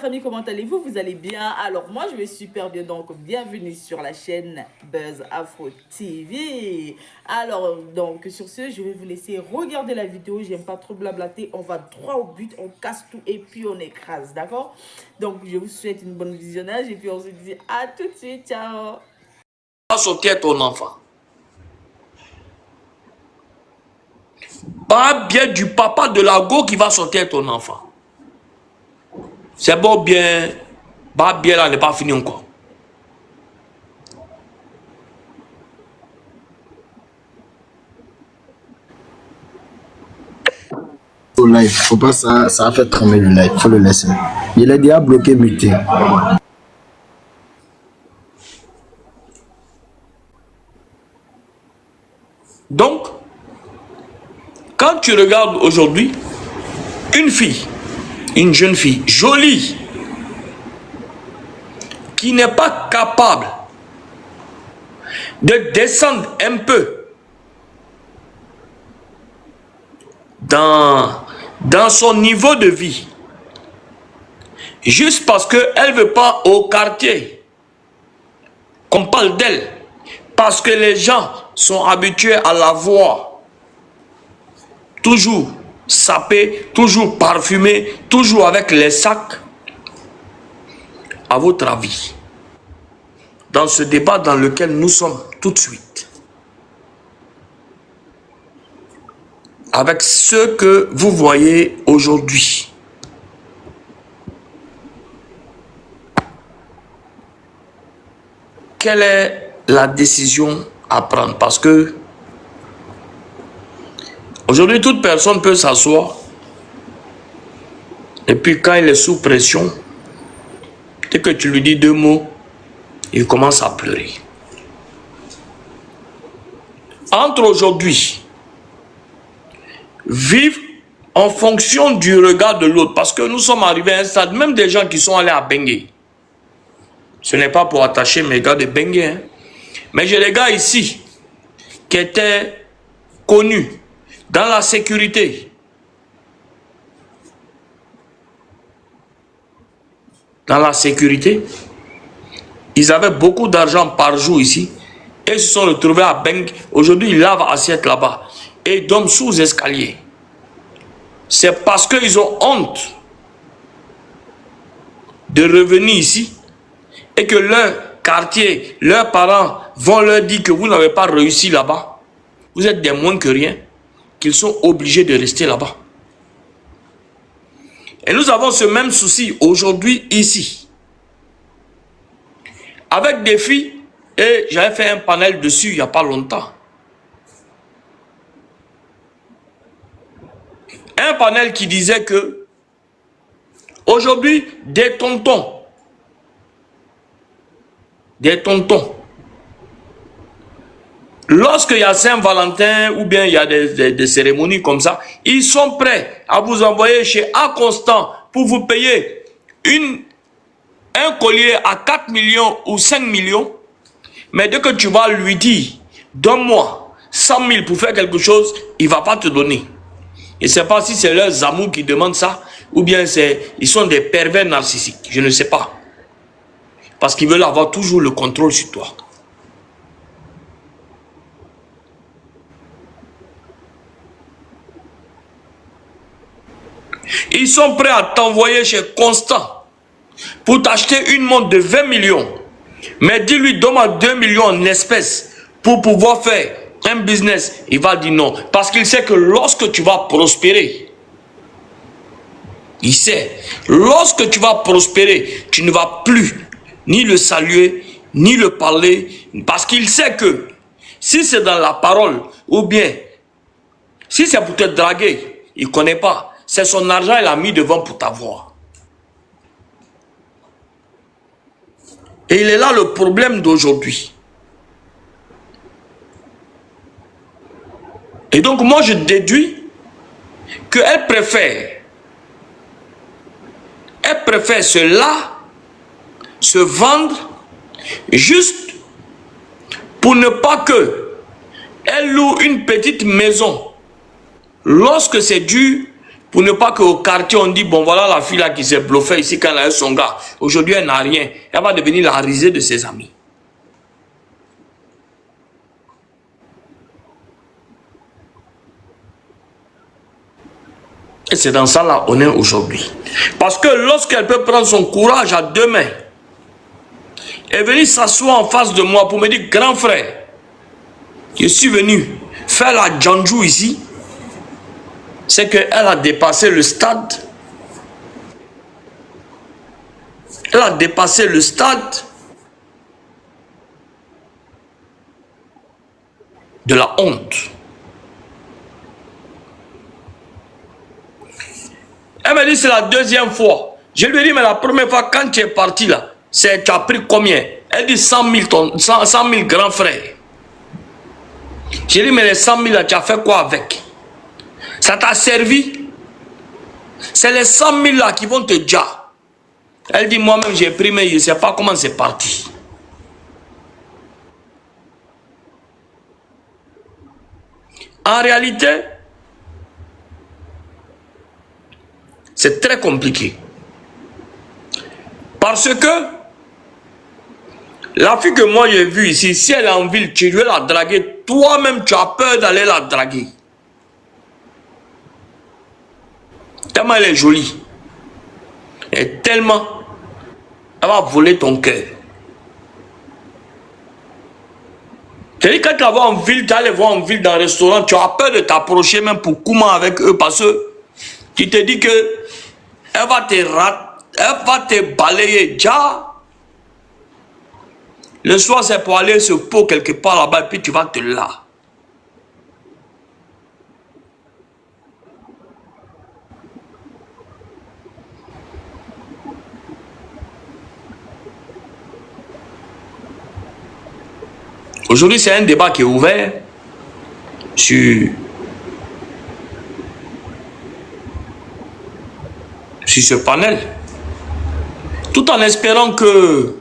famille, comment allez-vous? Vous allez bien? Alors moi je vais super bien, donc bienvenue sur la chaîne Buzz Afro TV. Alors donc sur ce, je vais vous laisser regarder la vidéo, j'aime pas trop blablater, on va droit au but, on casse tout et puis on écrase, d'accord? Donc je vous souhaite une bonne visionnage et puis on se dit à tout de suite, ciao! Sortir ton enfant. Pas bien du papa de la go qui va sortir ton enfant. C'est bon bien, bah bien là n'est pas fini encore. Au live, faut pas ça a fait trembler le live, faut le laisser. Il est déjà bloqué, muté. Donc, quand tu regardes aujourd'hui, une fille, une jeune fille jolie, qui n'est pas capable de descendre un peu dans son niveau de vie, juste parce qu'elle ne veut pas au quartier qu'on parle d'elle, parce que les gens sont habitués à la voir toujours sapée, toujours parfumée, toujours avec les sacs. À votre avis, dans ce débat dans lequel nous sommes tout de suite, avec ce que vous voyez aujourd'hui, quelle est la décision à prendre? Parce que aujourd'hui, toute personne peut s'asseoir et puis quand il est sous pression, dès que tu lui dis deux mots, il commence à pleurer. Entre aujourd'hui, vivre en fonction du regard de l'autre, parce que nous sommes arrivés à un stade, même des gens qui sont allés à Bengué, ce n'est pas pour attacher mes gars de Bengué, hein. Mais j'ai des gars ici qui étaient connus dans la sécurité. Dans la sécurité, ils avaient beaucoup d'argent par jour ici et se sont retrouvés à Bengué. Aujourd'hui, ils lavent assiette là-bas et ils dorment sous escalier. C'est parce qu'ils ont honte de revenir ici et que leur quartier, leurs parents vont leur dire que vous n'avez pas réussi là-bas. Vous êtes des moins que rien, qu'ils sont obligés de rester là-bas. Et nous avons ce même souci aujourd'hui ici. Avec des filles, et j'avais fait un panel dessus il n'y a pas longtemps. Un panel qui disait que aujourd'hui, des tontons, lorsqu'il y a Saint-Valentin ou bien il y a des cérémonies comme ça, ils sont prêts à vous envoyer chez A Constant pour vous payer un collier à 4 millions ou 5 millions. Mais dès que tu vas lui dire, donne-moi 100 000 pour faire quelque chose, il ne va pas te donner. Je ne sais pas si c'est leurs amours qui demandent ça ou bien ils sont des pervers narcissiques. Je ne sais pas. Parce qu'ils veulent avoir toujours le contrôle sur toi. Ils sont prêts à t'envoyer chez Constant pour t'acheter une montre de 20 millions. Mais dis-lui, donne-moi 2 millions en espèces pour pouvoir faire un business. Il va dire non. Parce qu'il sait que lorsque tu vas prospérer, il sait, lorsque tu vas prospérer, tu ne vas plus ni le saluer, ni le parler. Parce qu'il sait que si c'est dans la parole, ou bien si c'est pour te draguer, il ne connaît pas. C'est son argent, il a mis devant pour t'avoir. Et il est là le problème d'aujourd'hui. Et donc moi je déduis qu'elle préfère se vendre juste pour ne pas que elle loue une petite maison lorsque c'est dur Pour ne pas qu'au quartier, on dit, bon, voilà la fille là qui s'est bluffée ici quand elle a eu son gars. Aujourd'hui, elle n'a rien. Elle va devenir la risée de ses amis. Et c'est dans ça là on est aujourd'hui. Parce que lorsqu'elle peut prendre son courage à deux mains et venir s'asseoir en face de moi pour me dire, grand frère, je suis venu faire la Djanjou ici, c'est qu'elle a dépassé le stade. Elle a dépassé le stade de la honte. Elle m'a dit c'est la deuxième fois. Je lui ai dit mais la première fois quand tu es parti là, tu as pris combien? Elle dit 100 000, 100 000 grands frères. J'ai dit mais les 100 000 là tu as fait quoi avec? Ça t'a servi? C'est les 100 000 là qui vont te dire. Elle dit moi-même j'ai pris mais je ne sais pas comment c'est parti. En réalité, c'est très compliqué. Parce que la fille que moi j'ai vue ici, si elle est en ville, tu veux la draguer, toi-même tu as peur d'aller la draguer. Tellement elle est jolie. Et tellement elle va voler ton cœur. C'est-à-dire quand tu la vois en ville, tu vas les voir en ville dans un restaurant, tu as peur de t'approcher même pour comment avec eux parce que tu te dis que elle va te balayer déjà. Le soir, c'est pour aller se poser quelque part là-bas et puis tu vas te là. Aujourd'hui, c'est un débat qui est ouvert sur ce panel, tout en espérant que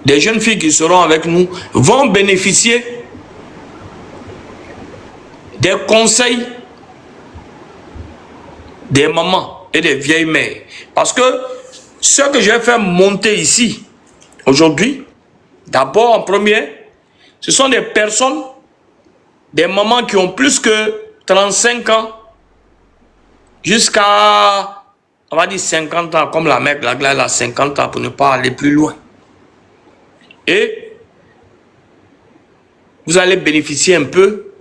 des jeunes filles qui seront avec nous vont bénéficier des conseils des mamans et des vieilles mères. Parce que ce que j'ai fait monter ici aujourd'hui, d'abord en premier, ce sont des personnes, des mamans qui ont plus que 35 ans, jusqu'à, on va dire 50 ans, comme la mère la Glace a 50 ans pour ne pas aller plus loin. Et vous allez bénéficier un peu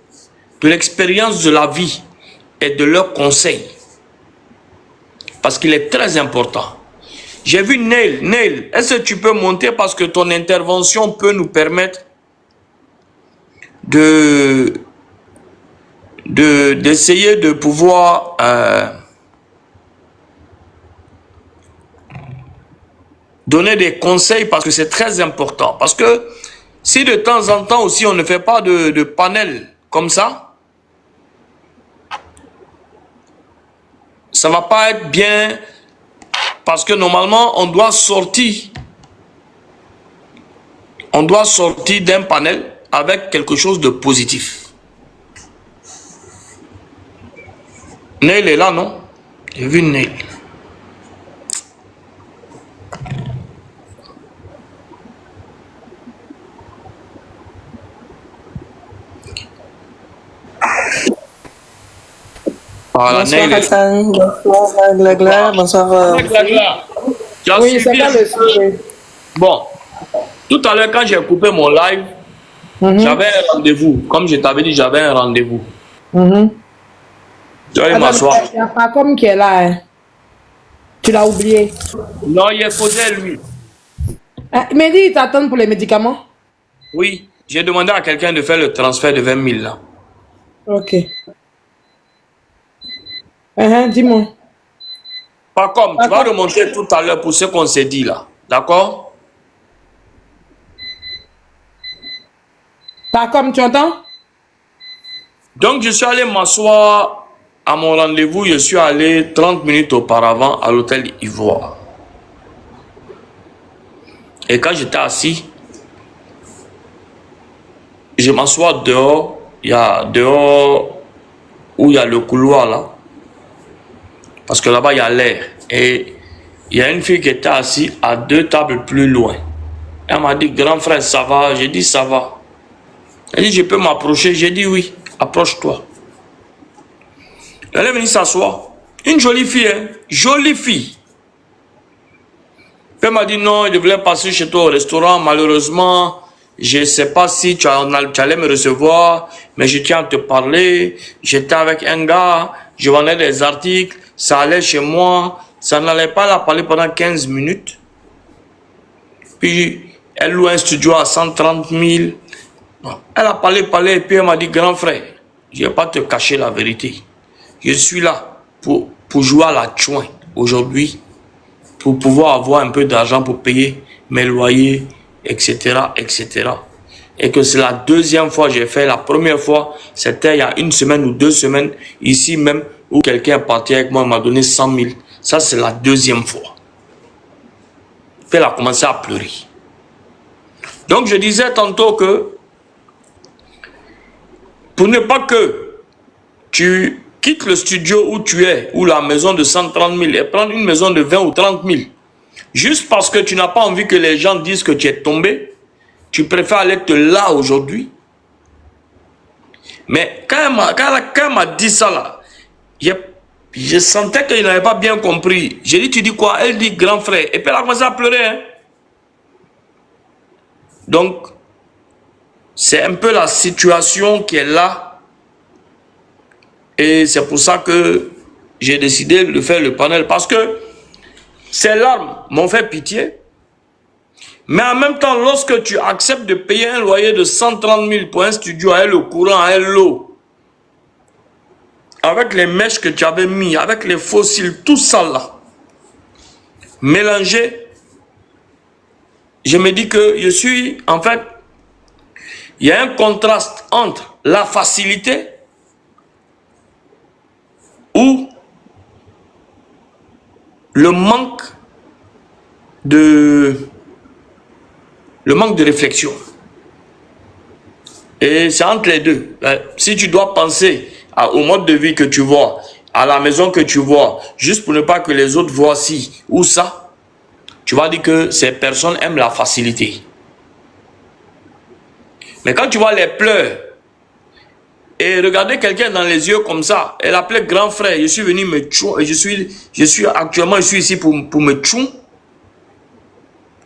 de l'expérience de la vie et de leurs conseils. Parce qu'il est très important. J'ai vu Neil. Neil, est-ce que tu peux monter parce que ton intervention peut nous permettre d'essayer de pouvoir donner des conseils parce que c'est très important. Parce que si de temps en temps aussi on ne fait pas de panel comme ça, ça ne va pas être bien parce que normalement on doit sortir d'un panel avec quelque chose de positif. Neil est là, non? J'ai vu Neil. Voilà, Bonsoir Neil est... Hassan, bonsoir Glagla, bonsoir. Tu as Oui, c'est suivi... pas le sujet. Bon, tout à l'heure quand j'ai coupé mon live, j'avais un rendez-vous. Comme je t'avais dit, j'avais un rendez-vous. Tu vas aller m'asseoir. Il n'y a pas comme qui est là. Hein. Tu l'as oublié. Non, il est posé lui. Ah, il m'a dit il t'attend pour les médicaments. Oui, j'ai demandé à quelqu'un de faire le transfert de 20 000 là. Ok. Dis-moi. Pas comme, tu vas remonter tout à l'heure pour ce qu'on s'est dit là. D'accord? Pas comme, tu entends? Donc je suis allé m'asseoir à mon rendez-vous. Je suis allé 30 minutes auparavant à l'hôtel Ivoire. Et quand j'étais assis, je m'assois dehors. Il y a dehors où il y a le couloir là. Parce que là-bas, il y a l'air. Et il y a une fille qui était assise à 2 tables plus loin. Elle m'a dit, grand frère, ça va? J'ai dit, ça va. Elle dit, je peux m'approcher? J'ai dit, oui, approche-toi. Elle est venue s'asseoir. Une jolie fille, hein? Jolie fille. Elle m'a dit, non, je voulais passer chez toi au restaurant. Malheureusement, je ne sais pas si tu allais me recevoir, mais je tiens à te parler. J'étais avec un gars, je vendais des articles, ça allait chez moi. Ça n'allait pas la parler pendant 15 minutes. Puis, elle loue un studio à 130 000. Elle a parlé, et puis elle m'a dit, grand frère, je ne vais pas te cacher la vérité. Je suis là pour jouer à la chouin aujourd'hui, pour pouvoir avoir un peu d'argent pour payer mes loyers, etc., etc. Et que c'est la deuxième fois que j'ai fait. La première fois, c'était il y a 1 semaine ou 2 semaines, ici même, où quelqu'un est parti avec moi, m'a donné 100 000. Ça, c'est la deuxième fois. Puis elle a commencé à pleurer. Donc, je disais tantôt que pour ne pas que tu quittes le studio où tu es, ou la maison de 130 000, et prendre une maison de 20 ou 30 000, juste parce que tu n'as pas envie que les gens disent que tu es tombé, tu préfères aller te là aujourd'hui. Mais quand elle m'a dit ça là, je sentais qu'il n'avait pas bien compris. J'ai dit, tu dis quoi? Elle dit, grand frère. Et puis elle a commencé à pleurer. Hein? Donc, c'est un peu la situation qui est là. Et c'est pour ça que j'ai décidé de faire le panel. Parce que ces larmes m'ont fait pitié. Mais en même temps, lorsque tu acceptes de payer un loyer de 130 000 pour un studio, avec le courant, avec l'eau, avec les mèches que tu avais mis, avec les fossiles, tout ça là, mélangé, je me dis que je suis, en fait, il y a un contraste entre la facilité ou le manque de réflexion. Et c'est entre les deux. Si tu dois penser au mode de vie que tu vois, à la maison que tu vois, juste pour ne pas que les autres voient ci ou ça, tu vas dire que ces personnes aiment la facilité. Mais quand tu vois les pleurs et regarder quelqu'un dans les yeux comme ça, elle appelait grand frère, je suis venu me tchou, et je suis actuellement ici pour me tchou,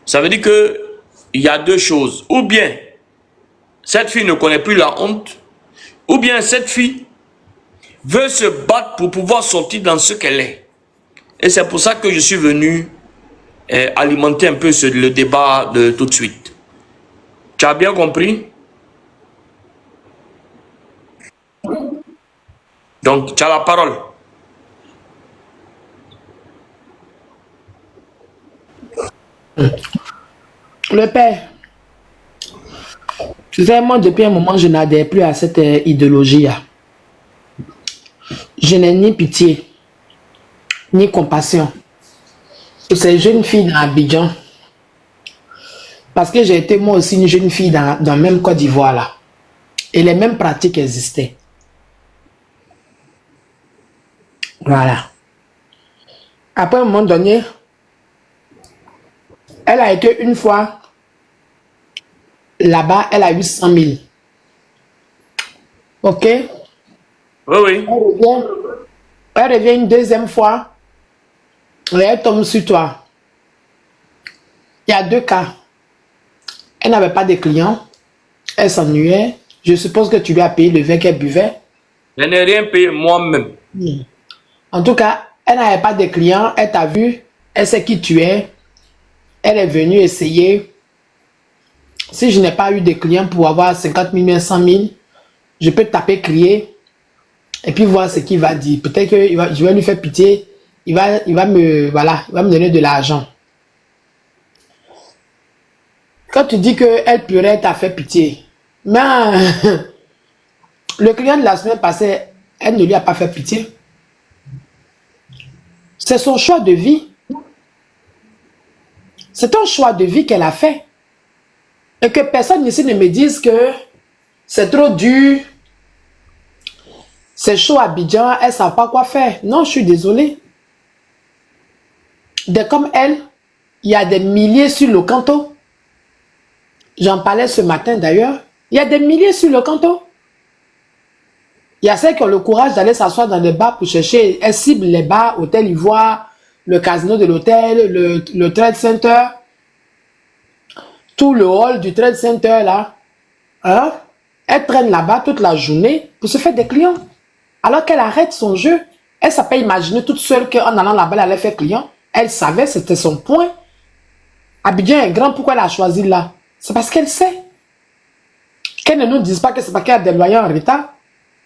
ça veut dire que il y a deux choses. Ou bien cette fille ne connaît plus la honte, ou bien cette fille veut se battre pour pouvoir sortir dans ce qu'elle est. Et c'est pour ça que je suis venu alimenter un peu le débat de tout de suite. Tu as bien compris? Donc, tu as la parole. Le père, tu sais, moi, depuis un moment, je n'adhère plus à cette idéologie-là. Je n'ai ni pitié, ni compassion pour ces jeunes filles dans Abidjan. Parce que j'ai été moi aussi une jeune fille dans le même Côte d'Ivoire là. Et les mêmes pratiques existaient. Voilà. Après, à un moment donné, elle a été une fois là-bas, elle a eu 100 000. Ok? Oui, oui. Elle revient une deuxième fois. Et elle tombe sur toi. Il y a 2 cas. Elle n'avait pas de clients. Elle s'ennuyait. Je suppose que tu lui as payé le vin qu'elle buvait. Je n'ai rien payé moi-même. En tout cas, elle n'avait pas de clients. Elle t'a vu. Elle sait qui tu es. Elle est venue essayer. Si je n'ai pas eu de clients pour avoir 50 000, 100 000, je peux taper, crier. Et puis voir ce qu'il va dire. Peut-être que je vais lui faire pitié. Il va me donner de l'argent. Quand tu dis qu'elle pleurait, t'as fait pitié. Mais le client de la semaine passée, elle ne lui a pas fait pitié. C'est son choix de vie. C'est un choix de vie qu'elle a fait. Et que personne ici ne me dise que c'est trop dur. C'est chaud à Abidjan, elles ne savent pas quoi faire. Non, je suis désolée. Des comme elle, il y a des milliers sur le canton. J'en parlais ce matin d'ailleurs. Il y a des milliers sur le canton. Il y a celles qui ont le courage d'aller s'asseoir dans des bars pour chercher. Elles ciblent les bars, Hôtel Ivoire, le casino de l'hôtel, le Trade Center. Tout le hall du Trade Center là. Hein? Elle traîne là-bas toute la journée pour se faire des clients. Alors qu'elle arrête son jeu. Elle s'est pas imaginée toute seule qu'en allant là-bas, elle allait faire client. Elle savait, c'était son point. Abidjan est grand, pourquoi elle a choisi là? C'est parce qu'elle sait. Qu'elle ne nous dise pas que c'est parce qu'elle a des loyers en retard.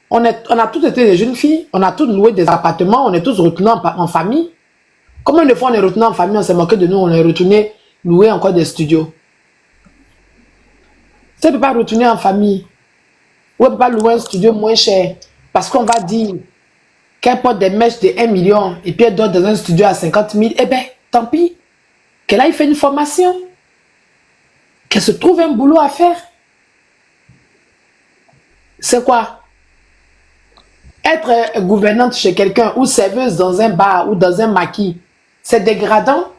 On a tous été des jeunes filles, on a tous loué des appartements, on est tous retournés en famille. Combien de fois on est retourné en famille, on s'est moqué de nous, on est retourné louer encore des studios. Tu ne peux pas retourner en famille. Ou elle ne peut pas louer un studio moins cher. Parce qu'on va dire qu'elle porte des mèches de 1 million et puis elle dort dans un studio à 50 000. Eh bien, tant pis. Qu'elle aille faire une formation. Qu'elle se trouve un boulot à faire. C'est quoi? Être gouvernante chez quelqu'un ou serveuse dans un bar ou dans un maquis, c'est dégradant?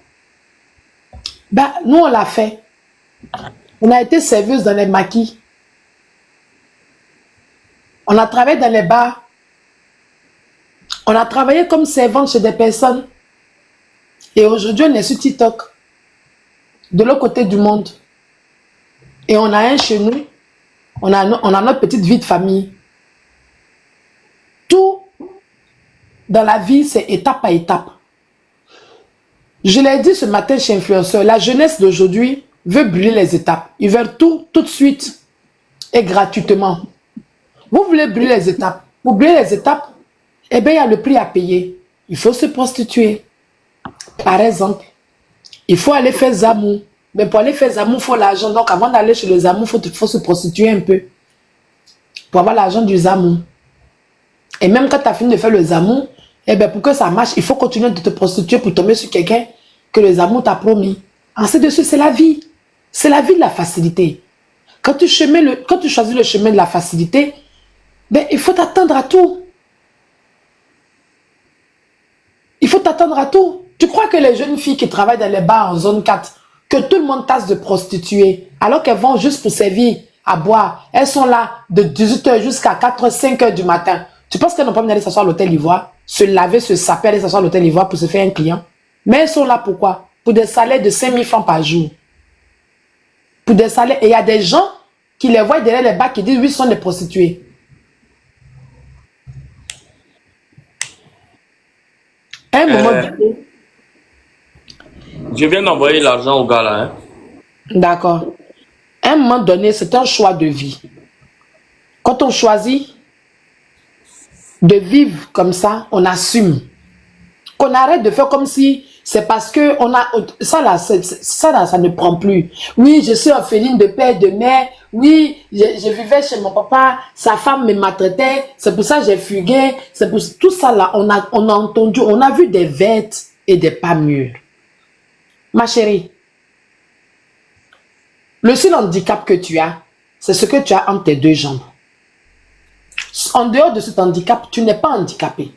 Ben, nous, on l'a fait. On a été serveuse dans les maquis. On a travaillé dans les bars. On a travaillé comme servante chez des personnes. Et aujourd'hui, on est sur TikTok. De l'autre côté du monde. Et on a un chez nous. On a notre petite vie de famille. Tout dans la vie, c'est étape à étape. Je l'ai dit ce matin chez Influenceur, la jeunesse d'aujourd'hui veut brûler les étapes. Ils veulent tout de suite et gratuitement. Vous voulez brûler les étapes. Pour brûler les étapes, eh bien, il y a le prix à payer. Il faut se prostituer. Par exemple, il faut aller faire Zamou. Mais pour aller faire Zamou, il faut l'argent. Donc, avant d'aller chez le Zamou, il faut se prostituer un peu. Pour avoir l'argent du Zamou. Et même quand tu as fini de faire le Zamou, eh bien, pour que ça marche, il faut continuer de te prostituer pour tomber sur quelqu'un que le Zamou t'a promis. Ensuite de suite, c'est la vie. C'est la vie de la facilité. Quand tu choisis le chemin de la facilité, ben, il faut t'attendre à tout. Il faut t'attendre à tout. Tu crois que les jeunes filles qui travaillent dans les bars en zone 4, que tout le monde tasse de prostituées, alors qu'elles vont juste pour servir à boire, elles sont là de 18h jusqu'à 4h, 5h du matin. Tu penses qu'elles n'ont pas envie d'aller s'asseoir à l'hôtel Ivoire, se laver, se saper, aller s'asseoir à l'hôtel Ivoire pour se faire un client? Mais elles sont là pourquoi? Pour des salaires de 5 000 francs par jour. Pour des salaires. Et il y a des gens qui les voient derrière les bars qui disent oui, ce sont des prostituées. Un moment donné. Je viens d'envoyer l'argent au gars là. Hein. D'accord. À un moment donné, c'est un choix de vie. Quand on choisit de vivre comme ça, on assume. Qu'on arrête de faire comme si c'est parce que on a ça là, ça ne prend plus. Oui, je suis orpheline de père, de mère. Oui, je vivais chez mon papa, sa femme me maltraitait. C'est pour ça que j'ai fugué. C'est pour tout ça là, on a entendu, on a vu des vertes et des pas mûres. Ma chérie, le seul handicap que tu as, c'est ce que tu as entre tes deux jambes. En dehors de cet handicap, tu n'es pas handicapé.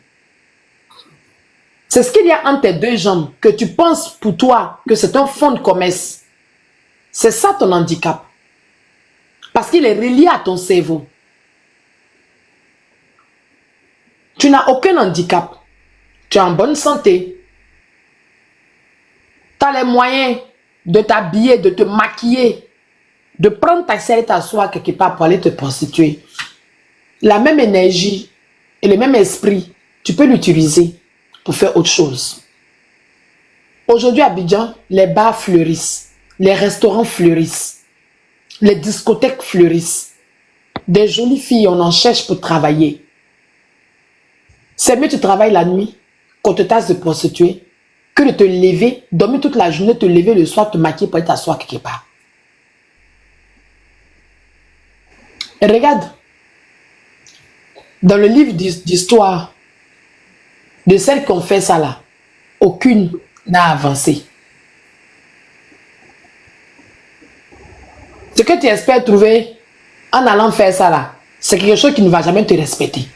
C'est ce qu'il y a entre tes deux jambes que tu penses pour toi que c'est un fonds de commerce. C'est ça ton handicap. Parce qu'il est relié à ton cerveau. Tu n'as aucun handicap. Tu es en bonne santé. Tu as les moyens de t'habiller, de te maquiller, de prendre ta selle et t'asseoir quelque part pour aller te prostituer. La même énergie et le même esprit, tu peux l'utiliser pour faire autre chose. Aujourd'hui à Abidjan, les bars fleurissent, les restaurants fleurissent, les discothèques fleurissent. Des jolies filles, on en cherche pour travailler. C'est mieux que tu travailles la nuit, qu'on te tasse de prostituer, que de te lever, dormir toute la journée, te lever le soir, te maquiller pour aller t'asseoir quelque part. Et regarde, dans le livre d'histoire de celles qui ont fait ça là, aucune n'a avancé. Ce que tu espères trouver en allant faire ça là, c'est quelque chose qui ne va jamais te respecter.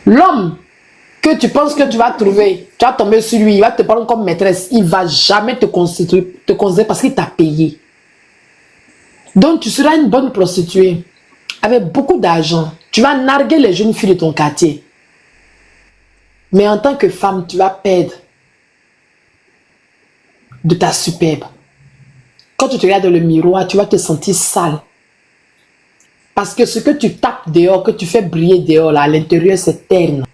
L'homme que tu penses que tu vas trouver, tu vas tomber sur lui, il va te prendre comme maîtresse, il ne va jamais te considérer parce qu'il t'a payé. Donc tu seras une bonne prostituée avec beaucoup d'argent. Tu vas narguer les jeunes filles de ton quartier. Mais en tant que femme, tu vas perdre de ta superbe. Quand tu te regardes dans le miroir, tu vas te sentir sale. Parce que ce que tu tapes dehors, que tu fais briller dehors, là, à l'intérieur, c'est terne.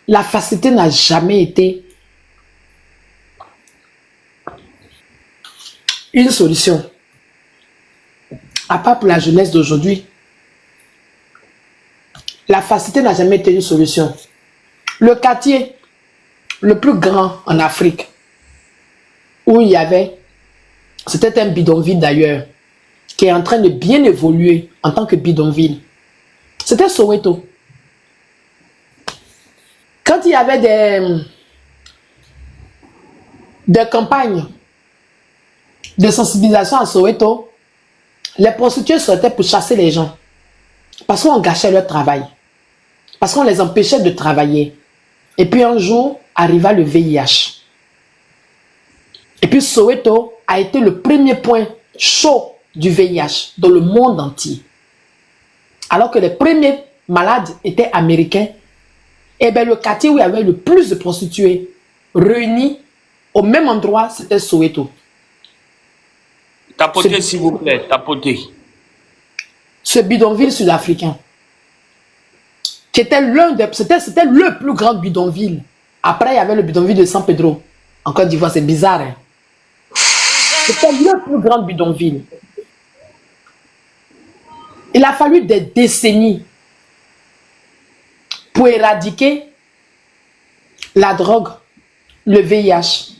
La facilité n'a jamais été une solution. À part pour la jeunesse d'aujourd'hui. La facilité n'a jamais été une solution. Le quartier le plus grand en Afrique, où il y avait, c'était un bidonville d'ailleurs, qui est en train de bien évoluer en tant que bidonville. C'était Soweto. Quand il y avait des campagnes de sensibilisation à Soweto, les prostituées sortaient pour chasser les gens. Parce qu'on gâchait leur travail. Parce qu'on les empêchait de travailler. Et puis un jour, arriva le VIH. Et puis Soweto a été le premier point chaud du VIH dans le monde entier. Alors que les premiers malades étaient américains, et bien le quartier où il y avait le plus de prostituées réunis au même endroit, c'était Soweto. Tapotez, s'il vous plaît, tapotez. Ce bidonville sud-africain, qui était c'était le plus grand bidonville. Après, il y avait le bidonville de San Pedro. En Côte d'Ivoire, c'est bizarre. Hein? C'était le plus grand bidonville. Il a fallu des décennies pour éradiquer la drogue, le VIH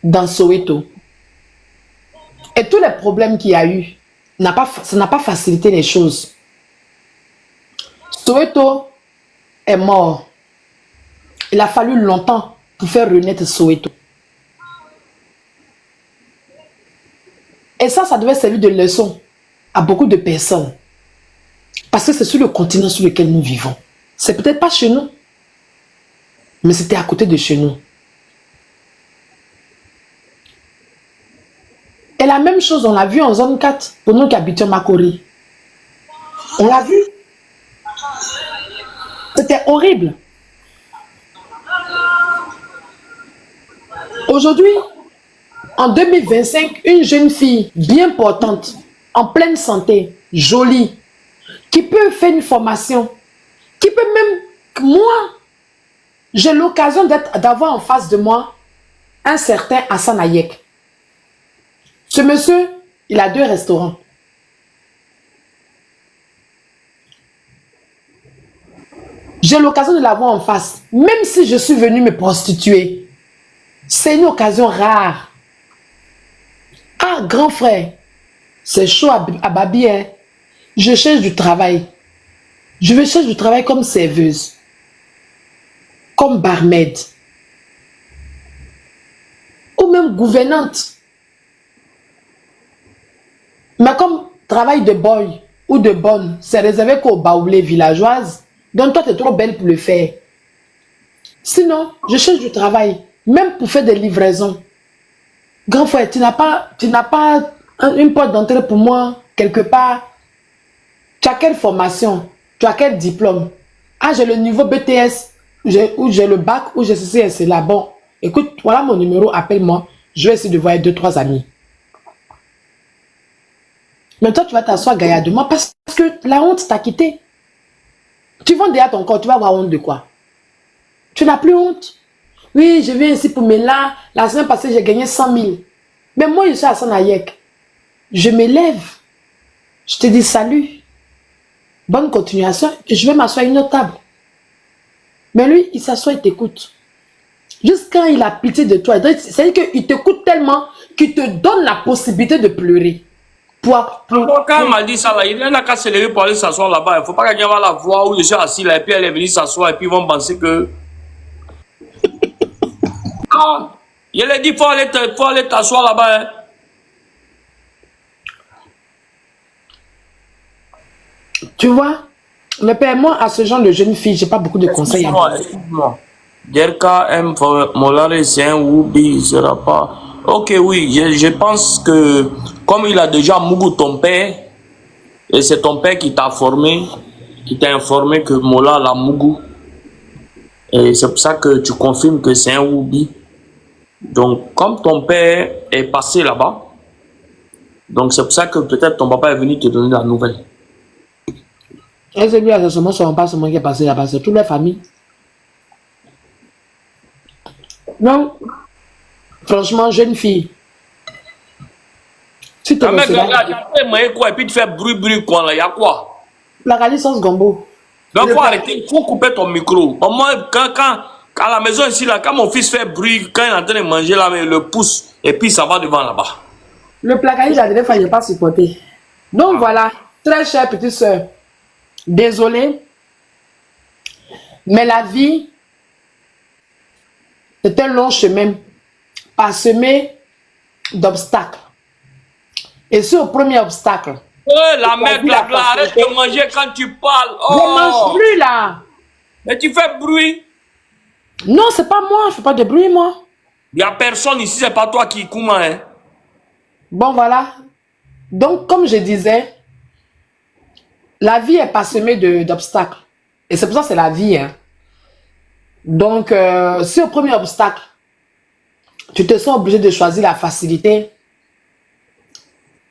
dans Soweto. Et tous les problèmes qu'il y a eu, ça n'a pas facilité les choses. Soweto est mort. Il a fallu longtemps pour faire renaître Soweto. Et ça devait servir de leçon à beaucoup de personnes. Parce que c'est sur le continent sur lequel nous vivons. C'est peut-être pas chez nous, mais c'était à côté de chez nous. Et la même chose, on l'a vu en zone 4, pour nous qui habitons Makori. On l'a vu. C'était horrible. Aujourd'hui, en 2025, une jeune fille bien portante, en pleine santé, jolie, qui peut faire une formation, qui peut même, moi, j'ai l'occasion d'avoir en face de moi un certain Hassan Hayek. Ce monsieur, il a 2 restaurants. J'ai l'occasion de l'avoir en face. Même si je suis venu me prostituer, c'est une occasion rare. Ah, grand frère, c'est chaud à Babi, hein? Je cherche du travail. Je veux chercher du travail comme serveuse, comme barmaid, ou même gouvernante. Mais comme travail de boy ou de bonne, c'est réservé qu'aux baoulés villageoises, donc toi, tu es trop belle pour le faire. Sinon, je cherche du travail, même pour faire des livraisons. Grand frère, tu n'as pas une porte d'entrée pour moi, quelque part. Tu as quelle formation? Tu as quel diplôme? Ah, j'ai le niveau BTS, ou j'ai le bac, ou j'ai ceci et cela. Bon, écoute, voilà mon numéro, appelle-moi. Je vais essayer de voir 2-3 amis. Mais toi, tu vas t'asseoir gaillardement parce que la honte t'a quitté. Tu vends derrière ton corps, tu vas avoir honte de quoi? Tu n'as plus honte. Oui, je viens ici pour me là. La semaine passée, j'ai gagné 100 000. Mais moi, je suis Hassan Hayek. Je m'élève. Je te dis salut. Bonne continuation. Et je vais m'asseoir à une autre table. Mais lui, il s'assoit et t'écoute. Juste quand il a pitié de toi. C'est-à-dire qu'il t'écoute tellement qu'il te donne la possibilité de pleurer. Quand elle m'a dit ça, là, il n'a qu'à se lever pour aller s'asseoir là-bas. Il ne faut pas qu'elle va la voir où je suis assis là, et puis elle est venue s'asseoir, et puis ils vont penser que. Non, il a dit il faut aller t'asseoir là-bas. Hein. Tu vois, Le père, moi, à ce genre de jeune fille, j'ai pas beaucoup de conseils à donner. Excuse-moi. Derka M. Molare, c'est un Woubi, il sera pas. Ok, oui, je pense que comme il a déjà Mougou, ton père, et c'est ton père qui t'a formé, qui t'a informé que Mola l'a Mougou, et c'est pour ça que tu confirmes que c'est un Woubi. Donc, comme ton père est passé là-bas, donc c'est pour ça que peut-être ton papa est venu te donner la nouvelle. Et c'est lui, ce sont pas seulement qui est passé là-bas, c'est toute la famille. Donc, franchement, jeune fille, si tu La mec, veux regarde, tu fais manger quoi et puis tu fais bruit, quoi là, il y a quoi? la résistance gombo. Donc, il faut arrêter, il faut couper ton micro. Au moins, quand à la maison ici, là, quand mon fils fait bruit, quand il est en train de manger là, il le pousse et puis ça va devant là-bas. Le placardisme, la dernière fois, je n'ai pas supporté. Donc voilà, très chère petite soeur, désolée, mais la vie, c'est un long chemin parsemé d'obstacles. Et ce premier obstacle, La mec, là, arrête de manger quand tu parles. je ne mange plus là. Mais tu fais bruit. Non, c'est pas moi, je fais pas de bruit moi. Il n'y a personne ici, c'est pas toi qui couma, hein. Bon voilà. Donc comme je disais, la vie est parsemée d'obstacles. Et c'est pour ça que c'est la vie. Hein. Donc si au premier obstacle, tu te sens obligé de choisir la facilité,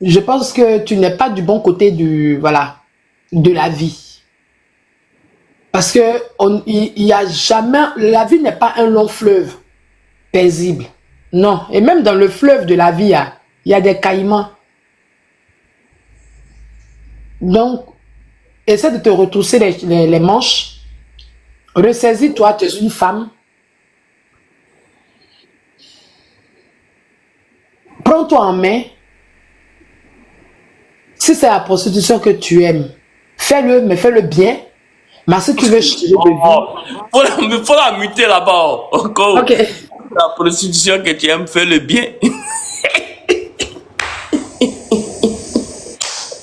je pense que tu n'es pas du bon côté de la vie. Parce que il y a jamais, la vie n'est pas un long fleuve paisible. Non. Et même dans le fleuve de la vie, il y a des caïmans. Donc, essaie de te retrousser les manches. Ressaisis-toi, tu es une femme. Prends-toi en main. Si c'est la prostitution que tu aimes, fais-le, mais fais-le bien. Mais si tu veux changer de vie... Faut la muter là-bas. Encore. Ok. La prostitution que tu aimes, fais-le bien.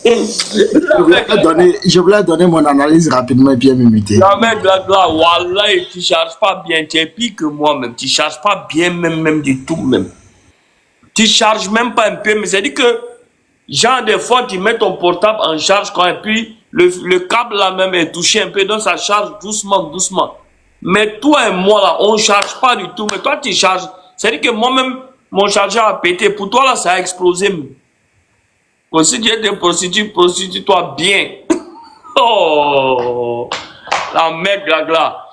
Je voulais donner mon analyse rapidement et puis me muter. La mec, là, voilà, tu charges pas bien. Tu es pire que moi-même. Tu charges pas bien, même du tout, même. Tu charges même pas un peu, mais c'est dit que, genre, des fois, tu mets ton portable en charge quand, et puis, le câble là même est touché un peu, donc ça charge doucement. Mais toi et moi là, on charge pas du tout, mais toi tu charges. C'est dit que moi-même, mon chargeur a pété. Pour toi là, ça a explosé. Si tu es des prostituées, prostitue-toi bien. Oh, la mec là.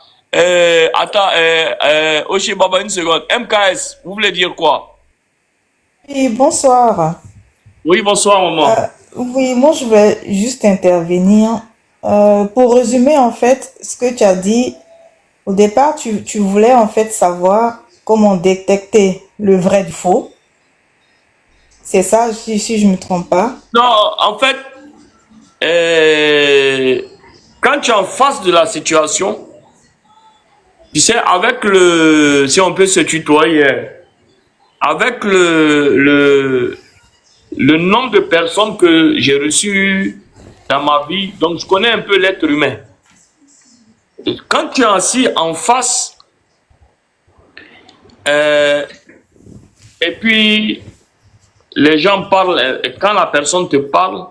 Attends, Oshi Baba, une seconde. MKS, vous voulez dire quoi? Oui, bonsoir. Oui, bonsoir, maman. Oui, moi je vais juste intervenir. Pour résumer en fait ce que tu as dit, au départ tu voulais en fait savoir comment détecter le vrai du faux. C'est ça, si je me trompe pas. Non, en fait, quand tu es en face de la situation, tu sais, avec si on peut se tutoyer, avec le nombre de personnes que j'ai reçues dans ma vie, donc je connais un peu l'être humain. Et quand tu es assis en face, et puis les gens parlent, et quand la personne te parle,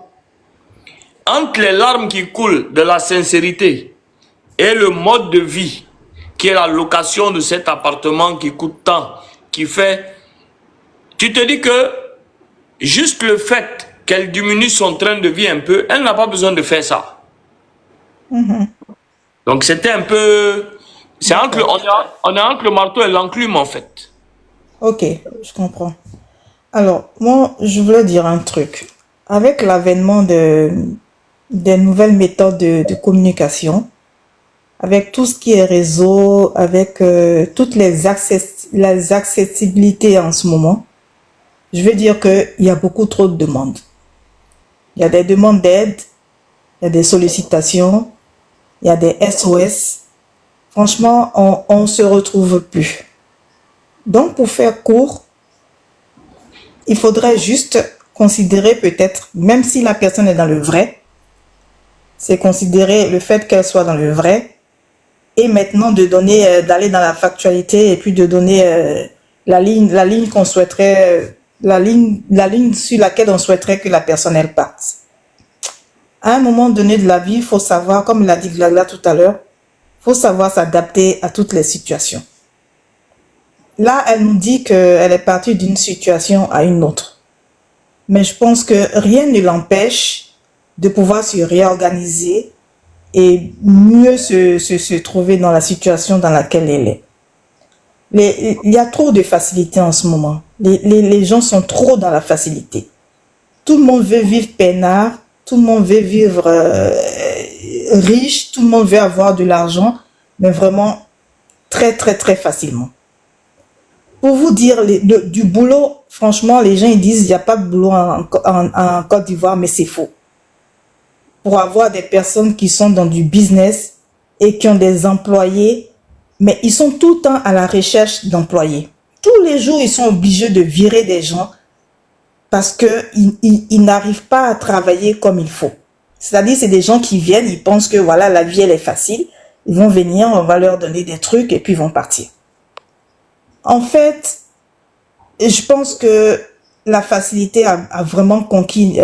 entre les larmes qui coulent de la sincérité et le mode de vie, qui est la location de cet appartement qui coûte tant, qui fait, tu te dis que juste le fait qu'elle diminue son train de vie un peu, elle n'a pas besoin de faire ça. Donc c'était un peu... C'est on est entre le marteau et l'enclume en fait. Ok, je comprends. Alors, moi, je voulais dire un truc. Avec l'avènement des nouvelles méthodes de communication, avec tout ce qui est réseau, avec toutes les accessibilités en ce moment, je veux dire qu'il y a beaucoup trop de demandes. Il y a des demandes d'aide, il y a des sollicitations, il y a des SOS. Franchement, on ne se retrouve plus. Donc, pour faire court, il faudrait juste considérer peut-être, même si la personne est dans le vrai, c'est considérer le fait qu'elle soit dans le vrai et maintenant de donner, d'aller dans la factualité et puis de donner la ligne qu'on souhaiterait, la ligne sur laquelle on souhaiterait que la personne elle parte. À un moment donné de la vie, il faut savoir, comme l'a dit Glagla tout à l'heure, il faut savoir s'adapter à toutes les situations. Là, elle nous dit qu'elle est partie d'une situation à une autre. Mais je pense que rien ne l'empêche de pouvoir se réorganiser et mieux se trouver dans la situation dans laquelle elle est. Il y a trop de facilité en ce moment. Les gens sont trop dans la facilité. Tout le monde veut vivre peinard, tout le monde veut vivre riche, tout le monde veut avoir de l'argent, mais vraiment très, très, très facilement. Pour vous dire, du boulot, franchement, les gens ils disent qu'il n'y a pas de boulot en Côte d'Ivoire, mais c'est faux. Pour avoir des personnes qui sont dans du business et qui ont des employés, mais ils sont tout le temps à la recherche d'employés. Tous les jours, ils sont obligés de virer des gens parce qu'ils n'arrivent pas à travailler comme il faut. C'est-à-dire, c'est des gens qui viennent, ils pensent que voilà, la vie, elle est facile. Ils vont venir, on va leur donner des trucs et puis ils vont partir. En fait, je pense que la facilité a vraiment conquis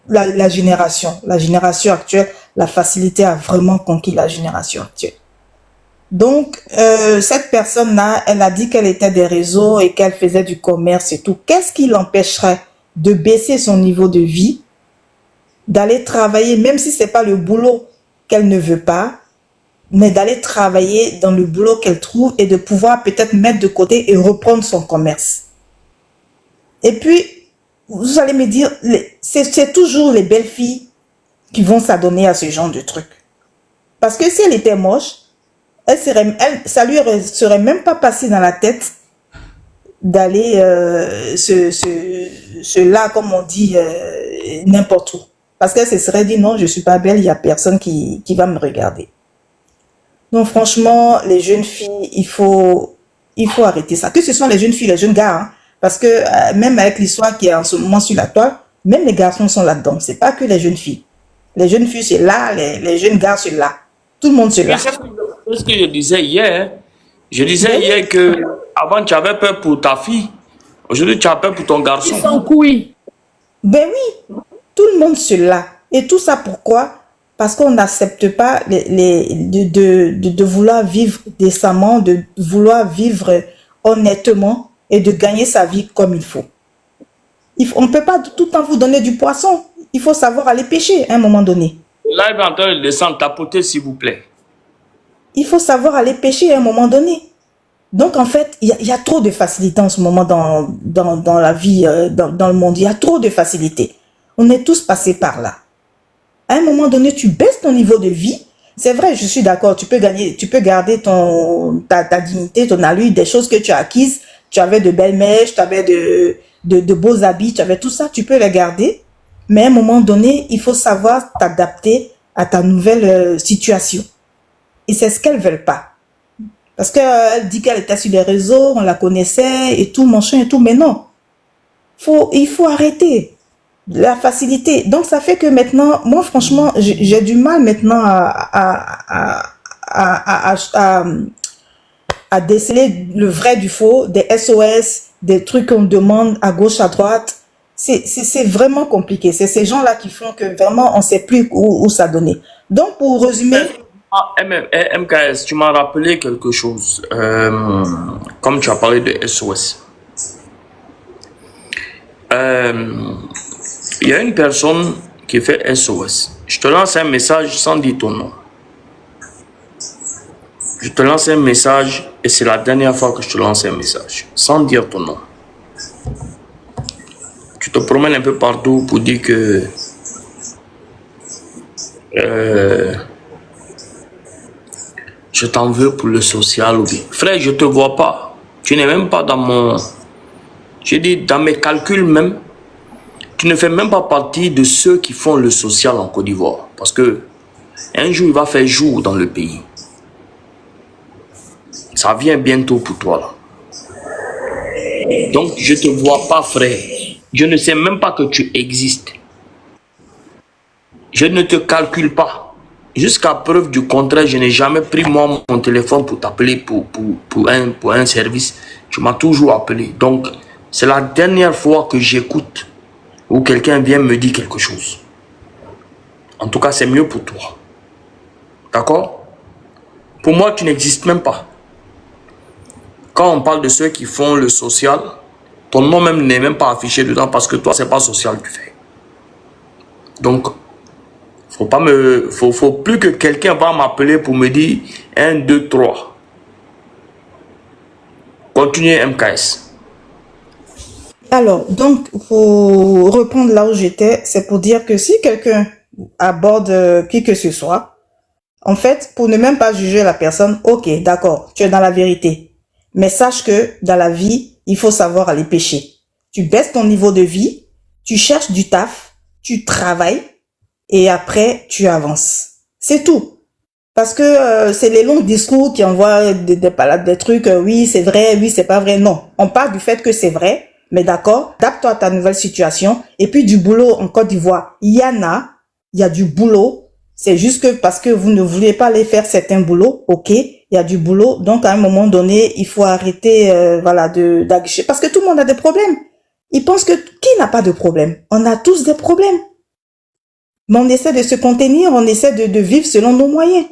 la génération. La génération actuelle, la facilité a vraiment conquis la génération actuelle. Donc, cette personne-là, elle a dit qu'elle était des réseaux et qu'elle faisait du commerce et tout. Qu'est-ce qui l'empêcherait de baisser son niveau de vie, d'aller travailler, même si c'est pas le boulot qu'elle ne veut pas, mais d'aller travailler dans le boulot qu'elle trouve et de pouvoir peut-être mettre de côté et reprendre son commerce. Et puis, vous allez me dire, c'est toujours les belles filles qui vont s'adonner à ce genre de truc. Parce que si elle était moche, ça lui serait même pas passé dans la tête d'aller là, comme on dit, n'importe où. Parce qu'elle se serait dit, non, je suis pas belle, il y a personne qui va me regarder. Donc franchement, les jeunes filles, il faut arrêter ça. Que ce soit les jeunes filles, les jeunes gars, hein, parce que même avec l'histoire qui est en ce moment sur la toile, même les garçons sont là-dedans. C'est pas que les jeunes filles. Les jeunes filles, c'est là, les jeunes gars, c'est là. Tout le monde, c'est là. C'est ce que je disais hier. Je disais hier que avant tu avais peur pour ta fille. Aujourd'hui, tu as peur pour ton garçon. Ils sont couilles. Ben oui, tout le monde, c'est là. Et tout ça, pourquoi? Parce qu'on n'accepte pas de vouloir vivre décemment, de vouloir vivre honnêtement et de gagner sa vie comme il faut. On ne peut pas tout le temps vous donner du poisson. Il faut savoir aller pêcher à un moment donné. Là, il va en train de descendre, tapoter, s'il vous plaît. Il faut savoir aller pêcher à un moment donné. Donc, en fait, il y a trop de facilité en ce moment dans la vie, dans le monde. Il y a trop de facilité. On est tous passés par là. À un moment donné, tu baisses ton niveau de vie. C'est vrai, je suis d'accord, tu peux garder ta dignité, ton allure, des choses que tu as acquises. Tu avais de belles mèches, tu avais de beaux habits, tu avais tout ça, tu peux les garder. Mais à un moment donné, il faut savoir t'adapter à ta nouvelle situation. Et c'est ce qu'elles ne veulent pas. Parce qu'elle dit qu'elle était sur les réseaux, on la connaissait et tout, machin et tout, mais non. Il faut arrêter la facilité. Donc, ça fait que maintenant, moi, franchement, j'ai du mal maintenant à déceler le vrai du faux, des SOS, des trucs qu'on demande à gauche, à droite. C'est vraiment compliqué. C'est ces gens-là qui font que vraiment, on ne sait plus où ça donner. Donc, pour résumer... MKS, tu m'as rappelé quelque chose. Comme tu as parlé de SOS. Il y a une personne qui fait SOS. Je te lance un message sans dire ton nom. Je te lance un message et c'est la dernière fois que je te lance un message sans dire ton nom. Tu te promènes un peu partout pour dire que je t'en veux pour le social ou bien. Frère, je te vois pas. Tu n'es même pas dans mon... Je dis dans mes calculs même. Tu ne fais même pas partie de ceux qui font le social en Côte d'Ivoire. Parce que un jour, il va faire jour dans le pays. Ça vient bientôt pour toi là. Donc, je ne te vois pas, frère. Je ne sais même pas que tu existes. Je ne te calcule pas. Jusqu'à preuve du contraire, je n'ai jamais pris moi mon téléphone pour t'appeler pour un service. Tu m'as toujours appelé. Donc, c'est la dernière fois que j'écoute ou quelqu'un vient me dire quelque chose. En tout cas, c'est mieux pour toi. D'accord? Pour moi, tu n'existes même pas. Quand on parle de ceux qui font le social, ton nom même n'est même pas affiché dedans parce que toi, c'est pas social que tu fais. Donc, faut plus que quelqu'un va m'appeler pour me dire 1, 2, 3. Continuez MKS. Alors, donc, pour reprendre là où j'étais, c'est pour dire que si quelqu'un aborde qui que ce soit, en fait, pour ne même pas juger la personne, ok, d'accord, tu es dans la vérité. Mais sache que dans la vie, il faut savoir aller pêcher. Tu baisses ton niveau de vie, tu cherches du taf, tu travailles et après, tu avances. C'est tout. Parce que c'est les longs discours qui envoient des trucs, oui, c'est vrai, oui, c'est pas vrai. Non, on parle du fait que c'est vrai, mais d'accord, adapte-toi à ta nouvelle situation. Et puis du boulot en Côte d'Ivoire, il y a du boulot. C'est juste que parce que vous ne voulez pas aller faire certains boulots, ok, il y a du boulot. Donc à un moment donné, il faut arrêter, voilà, d'aguicher. Parce que tout le monde a des problèmes. Ils pensent que qui n'a pas de problème? On a tous des problèmes. Mais on essaie de se contenir, on essaie de vivre selon nos moyens.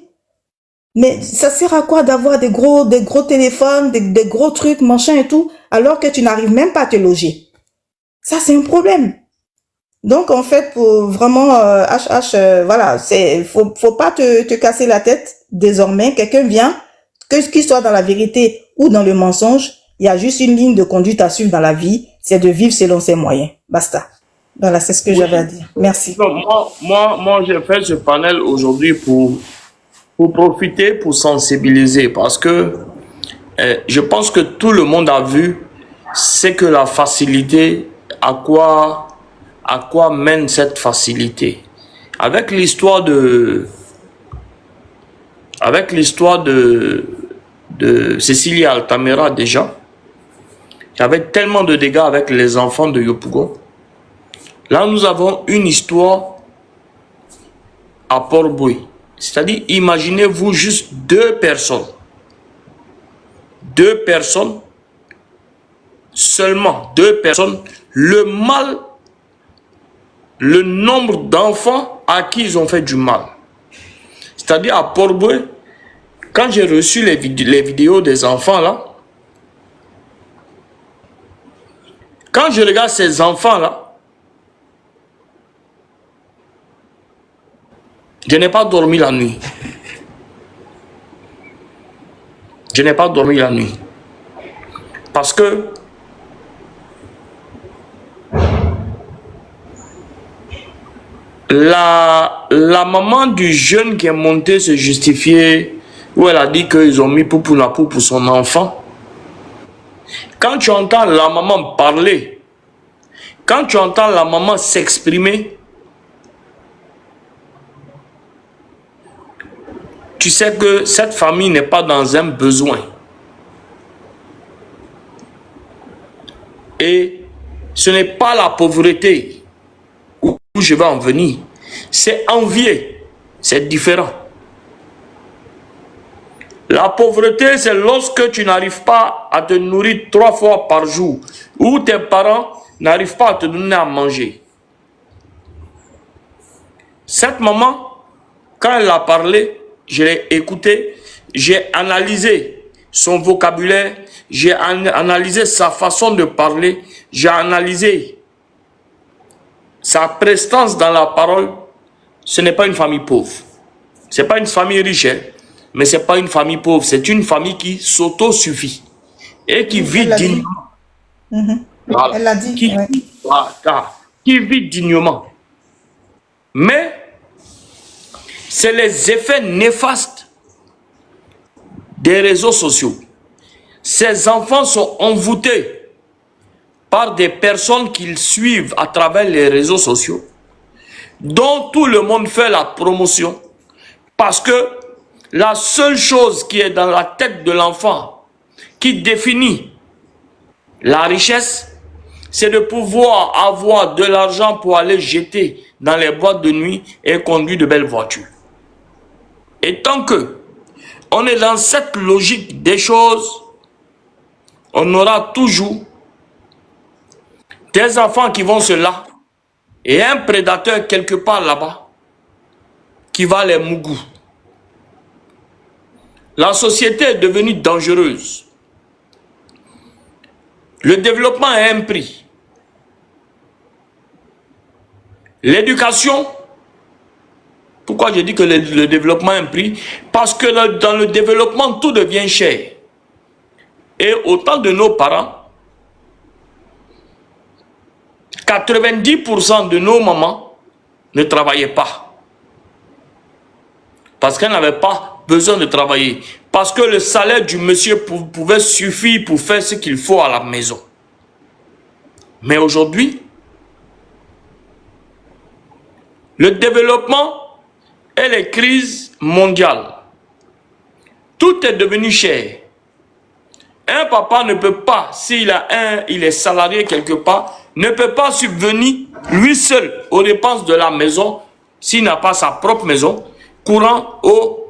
Mais ça sert à quoi d'avoir des gros téléphones, des gros trucs, machin et tout, alors que tu n'arrives même pas à te loger? Ça, c'est un problème. Donc, en fait, pour vraiment, voilà, faut pas te casser la tête. Désormais, quelqu'un vient, qu'il soit dans la vérité ou dans le mensonge, il y a juste une ligne de conduite à suivre dans la vie, c'est de vivre selon ses moyens. Basta. Voilà, c'est ce que j'avais à dire. Merci. Non, moi j'ai fait ce panel aujourd'hui pour profiter, pour sensibiliser, parce que je pense que tout le monde a vu, c'est que la facilité, à quoi mène cette facilité. Avec l'histoire de Cecilia Altamira déjà, il y avait tellement de dégâts avec les enfants de Yopougon. Là, nous avons une histoire à Port-Boué. C'est-à-dire, imaginez-vous juste deux personnes, seulement deux personnes, le nombre d'enfants à qui ils ont fait du mal. C'est-à-dire, à Port-Boué, quand j'ai reçu les vidéos des enfants là, quand je regarde ces enfants là, je n'ai pas dormi la nuit. Je n'ai pas dormi la nuit. Parce que la maman du jeune qui est monté se justifier, où elle a dit qu'ils ont mis poupou la pou pour son enfant. Quand tu entends la maman parler, quand tu entends la maman s'exprimer, tu sais que cette famille n'est pas dans un besoin. Et ce n'est pas la pauvreté où je vais en venir. C'est envier. C'est différent. La pauvreté, c'est lorsque tu n'arrives pas à te nourrir 3 fois par jour, ou tes parents n'arrivent pas à te donner à manger. Cette maman, quand elle a parlé, je l'ai écouté, j'ai analysé son vocabulaire, j'ai analysé sa façon de parler, j'ai analysé sa prestance dans la parole. Ce n'est pas une famille pauvre. Ce n'est pas une famille riche, hein, mais ce n'est pas une famille pauvre. C'est une famille qui s'auto-suffit et qui vit dignement. Voilà. Elle l'a dit. Qui vit dignement. Mais c'est les effets néfastes des réseaux sociaux. Ces enfants sont envoûtés par des personnes qu'ils suivent à travers les réseaux sociaux, dont tout le monde fait la promotion, parce que la seule chose qui est dans la tête de l'enfant, qui définit la richesse, c'est de pouvoir avoir de l'argent pour aller jeter dans les boîtes de nuit et conduire de belles voitures. Et tant que on est dans cette logique des choses, on aura toujours des enfants qui vont se là et un prédateur quelque part là-bas qui va les mougou. La société est devenue dangereuse. Le développement a un prix. L'éducation, pourquoi je dis que le développement a un prix? Parce que dans le développement, tout devient cher. Et au temps de nos parents, 90% de nos mamans ne travaillaient pas. Parce qu'elles n'avaient pas besoin de travailler. Parce que le salaire du monsieur pouvait suffire pour faire ce qu'il faut à la maison. Mais aujourd'hui, le développement et les crises mondiales, tout est devenu cher. Un papa ne peut pas, s'il il est salarié quelque part, ne peut pas subvenir lui seul aux dépenses de la maison, s'il n'a pas sa propre maison, courant aux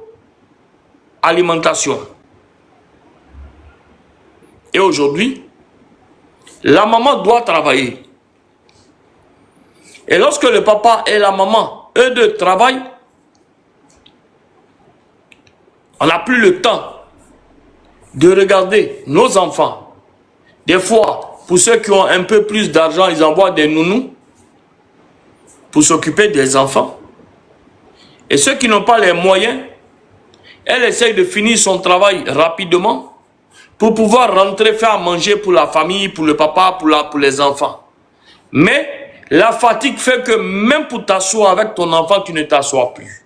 alimentations. Et aujourd'hui, la maman doit travailler. Et lorsque le papa et la maman, eux deux, travaillent, on n'a plus le temps de regarder nos enfants. Des fois, pour ceux qui ont un peu plus d'argent, ils envoient des nounous pour s'occuper des enfants. Et ceux qui n'ont pas les moyens, elle essaye de finir son travail rapidement pour pouvoir rentrer faire à manger pour la famille, pour le papa, pour les enfants. Mais la fatigue fait que même pour t'asseoir avec ton enfant, tu ne t'assois plus.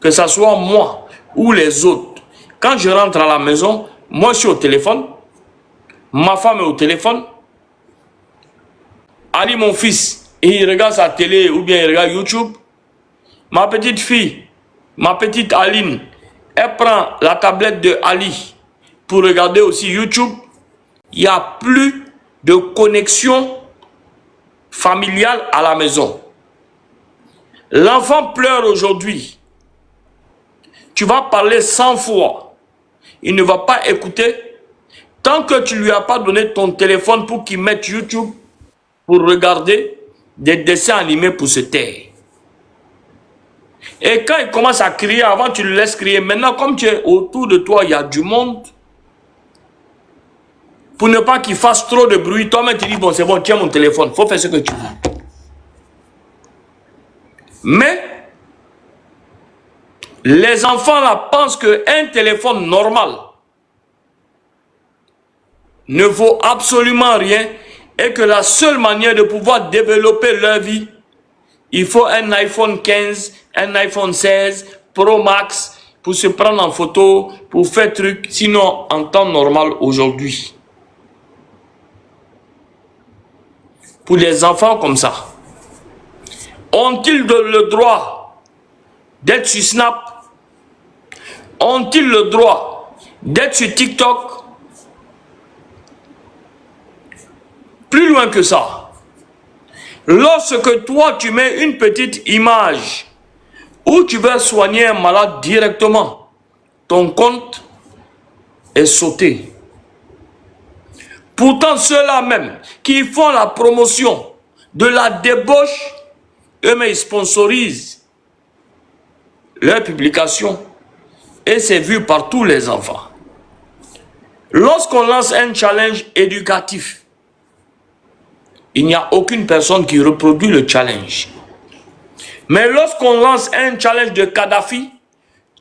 Que ce soit moi ou les autres. Quand je rentre à la maison, moi je suis au téléphone, ma femme est au téléphone, Ali mon fils, il regarde sa télé ou bien il regarde YouTube. Ma petite fille, ma petite Aline, elle prend la tablette de Ali pour regarder aussi YouTube. Il n'y a plus de connexion familiale à la maison. L'enfant pleure aujourd'hui. Tu vas parler 100 fois. Il ne va pas écouter tant que tu ne lui as pas donné ton téléphone pour qu'il mette YouTube pour regarder des dessins animés pour se taire. Et quand il commence à crier, avant tu le laisses crier. Maintenant, comme tu es autour de toi, il y a du monde. Pour ne pas qu'il fasse trop de bruit, toi-même tu dis, bon c'est bon, tiens mon téléphone, il faut faire ce que tu veux. Mais, les enfants là pensent qu'un téléphone normal ne vaut absolument rien et que la seule manière de pouvoir développer leur vie, il faut un iPhone 15, un iPhone 16, Pro Max, pour se prendre en photo, pour faire truc, sinon en temps normal aujourd'hui. Pour les enfants comme ça, ont-ils le droit d'être sur Snap? Ont-ils le droit d'être sur TikTok? Plus loin que ça. Lorsque toi tu mets une petite image où tu veux soigner un malade directement, ton compte est sauté. Pourtant ceux-là même qui font la promotion de la débauche, eux-mêmes ils sponsorisent leur publication et c'est vu par tous les enfants. Lorsqu'on lance un challenge éducatif, il n'y a aucune personne qui reproduit le challenge. Mais lorsqu'on lance un challenge de Kadhafi,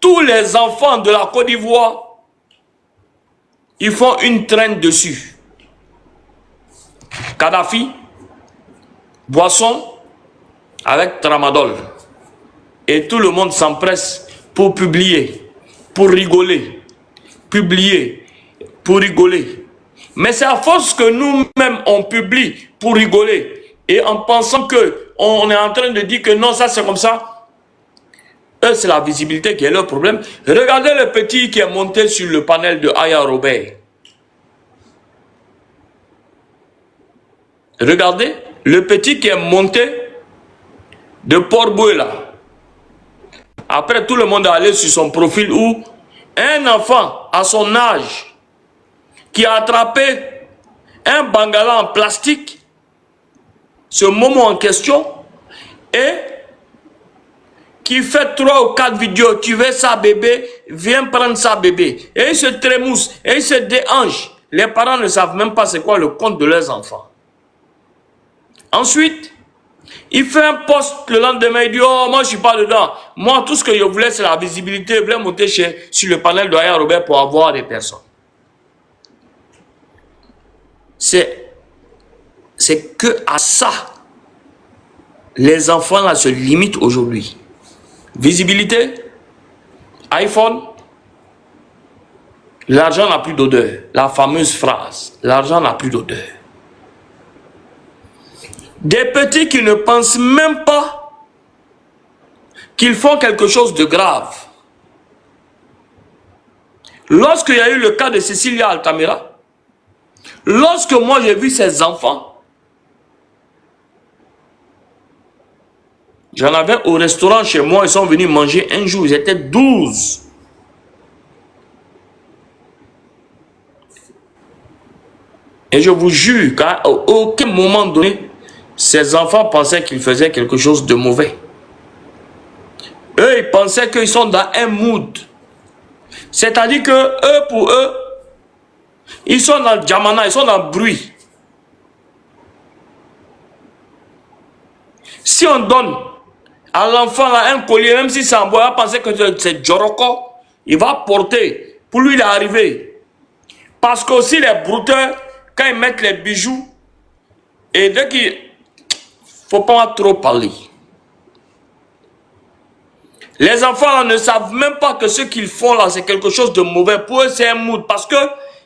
tous les enfants de la Côte d'Ivoire, ils font une traîne dessus. Kadhafi, boisson avec tramadol. Et tout le monde s'empresse pour publier, pour rigoler. Publier, pour rigoler. Mais c'est à force que nous-mêmes on publie pour rigoler. Et en pensant qu'on est en train de dire que non, ça c'est comme ça. Eux, c'est la visibilité qui est leur problème. Regardez le petit qui est monté sur le panel de Aya Robert. Regardez, le petit qui est monté de Port-Boué là. Après, tout le monde est allé sur son profil où un enfant à son âge qui a attrapé un bangala en plastique, ce moment en question, et qui fait 3 ou 4 vidéos, tu veux ça bébé, viens prendre ça bébé. Et il se trémousse, et il se déhanche. Les parents ne savent même pas c'est quoi le compte de leurs enfants. Ensuite, il fait un post le lendemain, il dit, oh, moi je suis pas dedans. Moi, tout ce que je voulais, c'est la visibilité. Je voulais monter sur le panel de Yaya Robert pour avoir des personnes. C'est que à ça, les enfants là se limitent aujourd'hui. Visibilité, iPhone, l'argent n'a plus d'odeur. La fameuse phrase, l'argent n'a plus d'odeur. Des petits qui ne pensent même pas qu'ils font quelque chose de grave. Lorsqu'il y a eu le cas de Cecilia Altamira, lorsque moi j'ai vu ces enfants, j'en avais au restaurant chez moi, ils sont venus manger un jour, ils étaient 12. Et je vous jure qu'à aucun moment donné, ces enfants pensaient qu'ils faisaient quelque chose de mauvais. Eux, ils pensaient qu'ils sont dans un mood. C'est-à-dire que eux, pour eux, ils sont dans le jamana, ils sont dans le bruit. Si on donne à l'enfant un collier, même si c'est en bois, il va penser que c'est Djoroko, il va porter. Pour lui, il est arrivé. Parce qu'aussi les brouteurs, quand ils mettent les bijoux, et dès qu'il ne faut pas trop parler. Les enfants là, ne savent même pas que ce qu'ils font là, c'est quelque chose de mauvais. Pour eux, c'est un mood. Parce que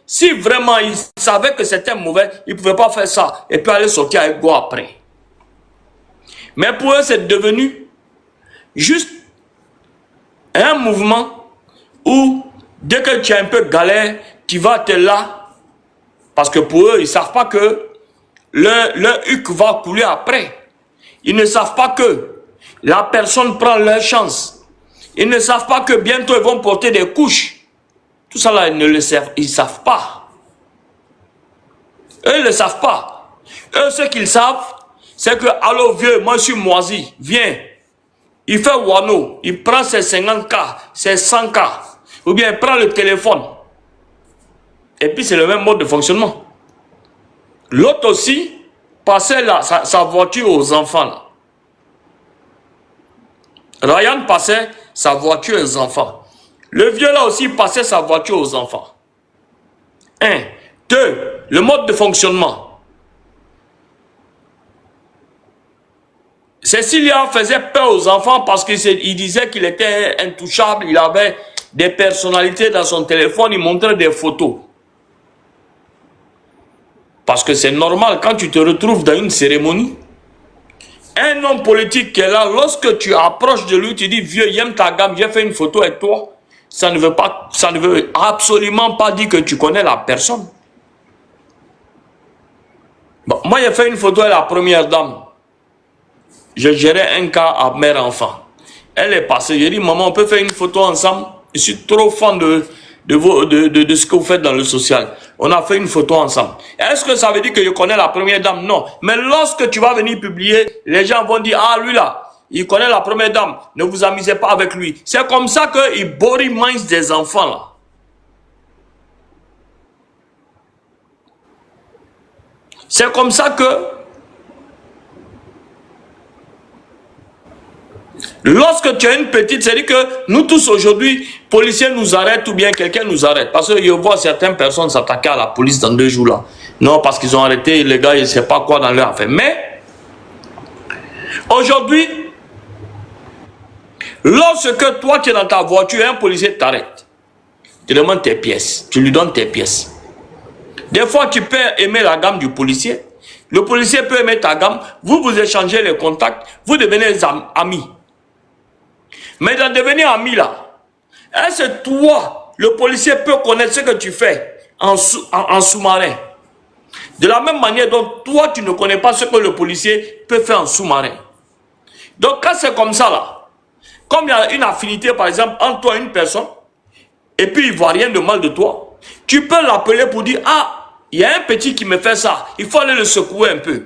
si vraiment ils savaient que c'était mauvais, ils ne pouvaient pas faire ça et puis aller sortir avec quoi après. Mais pour eux, c'est devenu juste un mouvement où dès que tu as un peu galère, tu vas te là. Parce que pour eux, ils ne savent pas que leur huc va couler après. Ils ne savent pas que la personne prend leur chance. Ils ne savent pas que bientôt ils vont porter des couches. Tout ça là, ils ne savent pas. Eux, ils ne le savent pas. Eux, ce qu'ils savent, c'est que, allô vieux, moi je suis moisi, viens. Il fait Wano, il prend ses 50K, ses 100K, ou bien il prend le téléphone. Et puis c'est le même mode de fonctionnement. L'autre aussi, passait là, sa voiture aux enfants là. Ryan passait sa voiture aux enfants. Le vieux là aussi passait sa voiture aux enfants. 1. 2. Le mode de fonctionnement. Cecilia faisait peur aux enfants parce qu'il disait qu'il était intouchable, il avait des personnalités dans son téléphone, il montrait des photos. Parce que c'est normal, quand tu te retrouves dans une cérémonie, un homme politique qui est là, lorsque tu approches de lui, tu dis, vieux, j'aime ta gamme, j'ai fait une photo avec toi. Ça ne veut absolument pas dire que tu connais la personne. Bon, moi, j'ai fait une photo avec la première dame. Je gérais un cas à mère-enfant. Elle est passée, j'ai dit, maman, on peut faire une photo ensemble? Je suis trop fan de ce que vous faites dans le social. On a fait une photo ensemble. Est-ce que ça veut dire que je connais la première dame? Non. Mais lorsque tu vas venir publier, les gens vont dire, ah, lui là, il connaît la première dame. Ne vous amusez pas avec lui. C'est comme ça qu'ils body minds des enfants là. C'est comme ça que lorsque tu as une petite, c'est-à-dire que nous tous aujourd'hui, policiers nous arrêtent ou bien quelqu'un nous arrête. Parce que je vois certaines personnes s'attaquer à la police dans 2 jours là. Non, parce qu'ils ont arrêté les gars, je ne sais pas quoi dans leur affaire. Mais, aujourd'hui, lorsque toi tu es dans ta voiture, un policier t'arrête. Tu demandes tes pièces, tu lui donnes tes pièces. Des fois, tu peux aimer la gamme du policier. Le policier peut aimer ta gamme. Vous vous échangez les contacts. Vous devenez amis. Mais dans devenir ami là, est-ce que toi, le policier peut connaître ce que tu fais en sous-marin? De la même manière dont toi, tu ne connais pas ce que le policier peut faire en sous-marin. Donc, quand c'est comme ça, là, comme il y a une affinité, par exemple, entre toi et une personne, et puis il ne voit rien de mal de toi, tu peux l'appeler pour dire, ah, il y a un petit qui me fait ça, il faut aller le secouer un peu.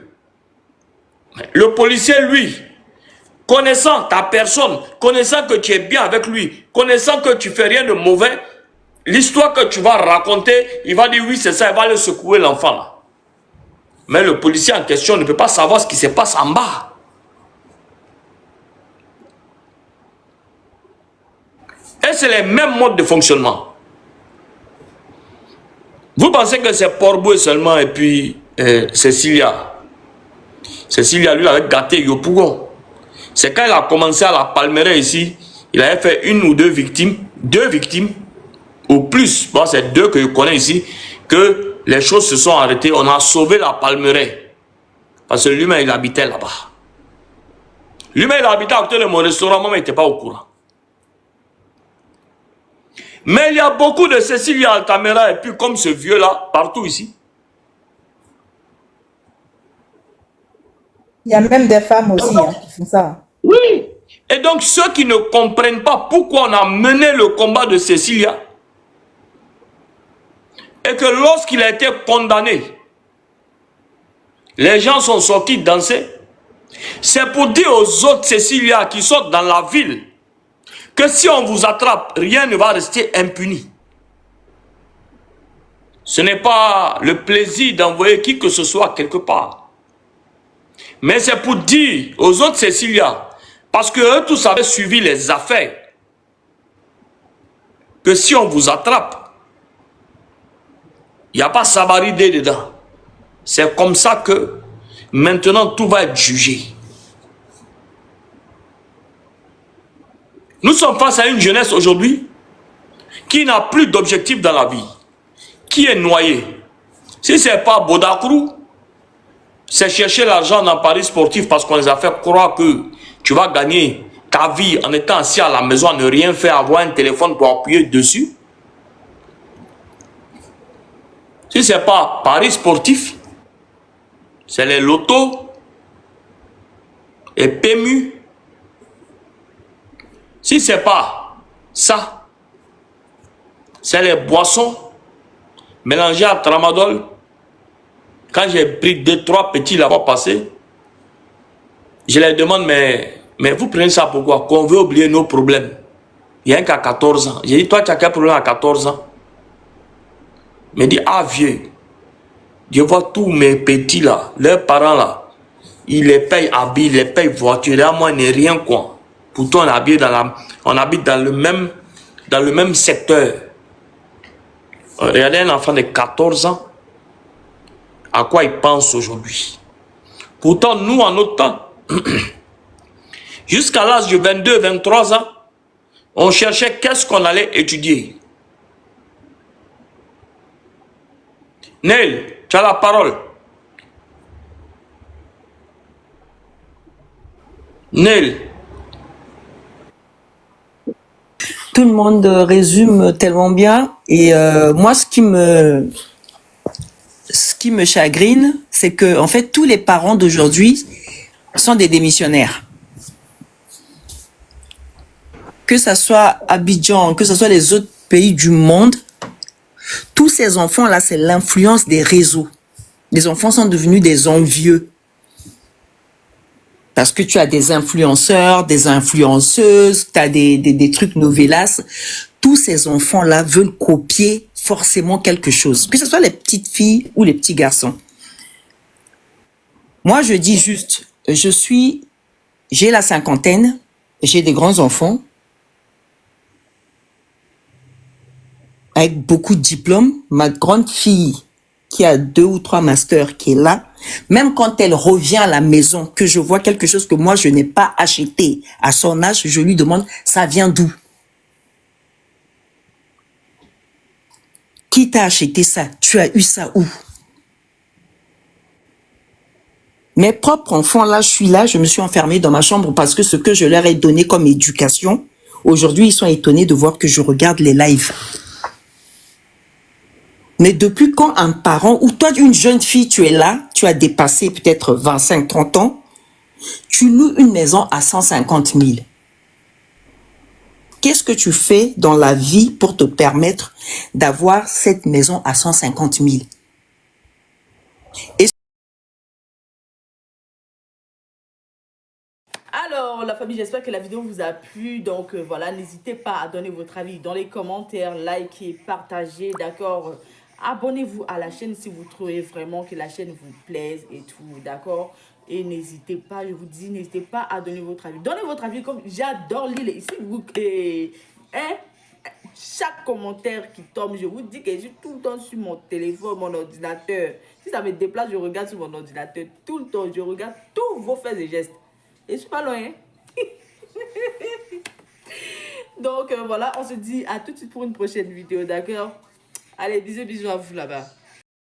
Le policier, lui, connaissant ta personne, connaissant que tu es bien avec lui, connaissant que tu fais rien de mauvais, l'histoire que tu vas raconter, il va dire oui, c'est ça, il va aller secouer l'enfant là. Mais le policier en question ne peut pas savoir ce qui se passe en bas. Et c'est les mêmes modes de fonctionnement. Vous pensez que c'est Portboué seulement et puis Cécilia. Cécilia, lui, avait gâté Yopougon. C'est quand il a commencé à la Palmeraie ici, il avait fait une ou deux victimes, ou plus, bon, c'est deux que je connais ici, que les choses se sont arrêtées. On a sauvé la Palmeraie. Parce que lui-même, il habitait là-bas. Lui-même, il habitait à côté de mon restaurant, moi, il n'était pas au courant. Mais il y a beaucoup de Cécilia Altamira et puis comme ce vieux-là, partout ici. Il y a même des femmes aussi qui font ça. Oui. Et donc ceux qui ne comprennent pas pourquoi on a mené le combat de Cécilia, et que lorsqu'il a été condamné, les gens sont sortis danser, c'est pour dire aux autres Cécilia qui sont dans la ville, que si on vous attrape, rien ne va rester impuni. Ce n'est pas le plaisir d'envoyer qui que ce soit quelque part. Mais c'est pour dire aux autres Cécilia, parce que eux tous avaient suivi les affaires, que si on vous attrape, il n'y a pas sabaridé dedans. C'est comme ça que maintenant tout va être jugé. Nous sommes face à une jeunesse aujourd'hui qui n'a plus d'objectif dans la vie, qui est noyée. Si ce n'est pas Bodakrou, c'est chercher l'argent dans Paris sportif parce qu'on les a fait croire que tu vas gagner ta vie en étant assis à la maison, à ne rien faire, avoir un téléphone pour appuyer dessus. Si ce n'est pas Paris sportif, c'est les lotos et PMU. Si ce n'est pas ça, c'est les boissons mélangées à tramadol. Quand j'ai pris 2-3 petits là-bas passés, je les demande, mais vous prenez ça pourquoi? Qu'on veut oublier nos problèmes. Il y a un qu'à 14 ans. J'ai dit, toi, tu as quel problème à 14 ans? Il me dit, ah vieux, je vois tous mes petits là, leurs parents là, ils les payent habits, ils les payent voiture, et à moi, il n'est rien quoi. Pourtant, on habite dans le même secteur. Regardez un enfant de 14 ans, à quoi il pense aujourd'hui. Pourtant, nous, en notre temps, jusqu'à l'âge de 22, 23 ans, on cherchait qu'est-ce qu'on allait étudier. Neil, tu as la parole. Neil. Tout le monde résume tellement bien. Et moi, ce qui me chagrine, c'est que en fait, tous les parents d'aujourd'hui sont des démissionnaires. Que ça soit Abidjan, que ce soit les autres pays du monde, tous ces enfants-là, c'est l'influence des réseaux. Les enfants sont devenus des envieux. Parce que tu as des influenceurs, des influenceuses, tu as des trucs novelas. Tous ces enfants-là veulent copier forcément quelque chose. Que ce soit les petites filles ou les petits garçons. Moi, je dis juste, j'ai la cinquantaine, j'ai des grands enfants, avec beaucoup de diplômes. Ma grande fille, qui a 2 ou 3 masters, qui est là, même quand elle revient à la maison, que je vois quelque chose que moi, je n'ai pas acheté à son âge, je lui demande, ça vient d'où? Qui t'a acheté ça? Tu as eu ça où? Mes propres enfants, là, je me suis enfermée dans ma chambre parce que ce que je leur ai donné comme éducation, aujourd'hui, ils sont étonnés de voir que je regarde les lives. Mais depuis quand un parent, ou toi, une jeune fille, tu es là, tu as dépassé peut-être 25, 30 ans, tu loues une maison à 150 000. Qu'est-ce que tu fais dans la vie pour te permettre d'avoir cette maison à 150 000? Et Alors, la famille, j'espère que la vidéo vous a plu. Donc, voilà, n'hésitez pas à donner votre avis dans les commentaires, likez, partagez, d'accord? Abonnez-vous à la chaîne si vous trouvez vraiment que la chaîne vous plaise et tout, d'accord? Et n'hésitez pas, je vous dis, n'hésitez pas à donner votre avis. Donnez votre avis comme j'adore lire, s'il vous plaît. Hein? Chaque commentaire qui tombe, je vous dis que je suis tout le temps sur mon téléphone, mon ordinateur. Si ça me déplace, je regarde sur mon ordinateur tout le temps. Je regarde tous vos faits et gestes. Et je suis pas loin. Hein? Donc voilà, on se dit à tout de suite pour une prochaine vidéo, d'accord? Allez, bisous, bisous à vous là-bas.